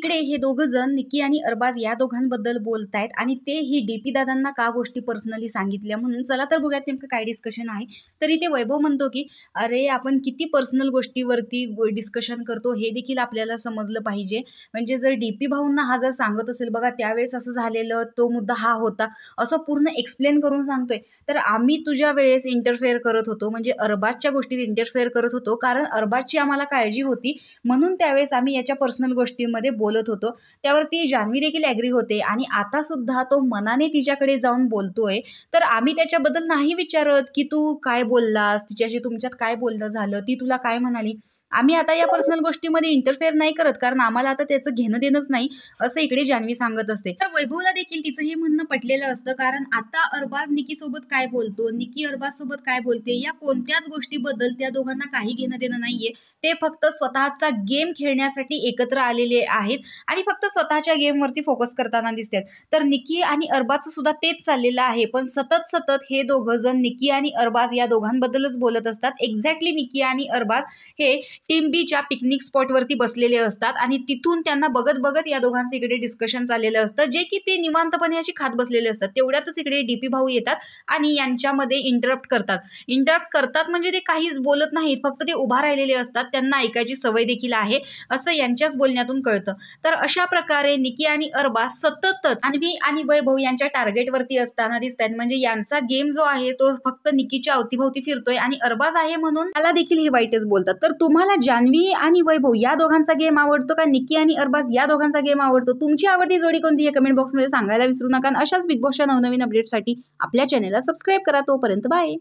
इकडे हे दोघं जण निकी आणि अरबाज या दोघांबद्दल बोलतायत आणि ते ही डीपी दादांना का गोष्टी पर्सनली सांगितल्या म्हणून. चला तर बघूयात नेमकं काय डिस्कशन आहे. तरी ते वैभव म्हणतो की अरे आपण किती पर्सनल गोष्टीवरती डिस्कशन करतो हे देखील आपल्याला समजलं पाहिजे. म्हणजे जर डीपी भाऊंना हा जर सांगत असेल बघा त्यावेळेस असं झालेलं, तो मुद्दा हा होता, असं पूर्ण एक्सप्लेन करून सांगतोय, तर आम्ही तुझ्या वेळेस इंटरफेअर करत होतो, म्हणजे अरबाजच्या गोष्टीत इंटरफेअर करत होतो कारण अरबाजची आम्हाला काळजी होती म्हणून त्यावेळेस आम्ही याच्या पर्सनल गोष्टींमध्ये बोलत होतो. त्यावरती जान्हवी देखील ॲग्री होते आणि आता सुद्धा तो मनाने तिच्याकडे जाऊन बोलतोय, तर आम्ही त्याच्याबद्दल नाही विचारत की तू काय बोललास, तिच्याशी तुमच्यात काय बोलणं झालं, ती तुला काय म्हणाली. आम्ही आता या पर्सनल गोष्टीमध्ये इंटरफेअर नाही करत कारण आम्हाला आता त्याचं घेणं देणंच नाही, असं इकडे जान्हवी सांगत असते. तर वैभवला देखील तिचं हे म्हणणं पटलेलं असतं कारण आता अरबाज निकी सोबत काय बोलतो, निकी अरबाज सोबत काय बोलते, या कोणत्याच गोष्टीबद्दल त्या दोघांना काही घेणं देणं नाहीये. ते फक्त स्वतःचा गेम खेळण्यासाठी एकत्र आलेले आहेत आणि फक्त स्वतःच्या गेमवरती फोकस करताना दिसतात. तर निकी आणि अरबाजचं सुद्धा तेच चाललेलं आहे, पण सतत सतत हे दोघं जण निकी आणि अरबाज या दोघांबद्दलच बोलत असतात. एक्झॅक्टली निकी आणि अरबाज हे टीम बीच्या पिकनिक स्पॉटवरती बसलेले असतात आणि तिथून त्यांना बघत बघत या दोघांचं इकडे डिस्कशन चाललेलं असतं, जे की ते निवांतपणे अशी खात बसलेले असतात. तेवढ्यातच इकडे डीपी भाऊ येतात आणि यांच्यामध्ये इंटरप्ट करतात म्हणजे ते काहीच बोलत नाहीत, फक्त ते उभा राहिलेले असतात. त्यांना ऐकायची सवय देखील आहे असं यांच्याच बोलण्यातून कळतं. तर अशा प्रकारे निकी आणि अरबाज सततच जान्हवी आणि वैभव यांच्या टार्गेटवरती असताना दिसतात. म्हणजे यांचा गेम जो आहे तो फक्त निकीच्या अवतीभोवती फिरतोय आणि अरबाज आहे म्हणून त्याला देखील हे वाईटच बोलतात. तर तुम्हाला जान्हवी आणि वैभव या दोघांचा गेम आवडतो का निकी आणि अरबाज या दोघांचा गेम आवडतो? तुमची आवडती जोडी कोणती हे कमेंट बॉक्समध्ये सांगायला विसरू नका. अशाच बिग बॉसच्या नवनवीन अपडेटसाठी आपल्या चॅनेलला सबस्क्राईब करा. तोपर्यंत बाय.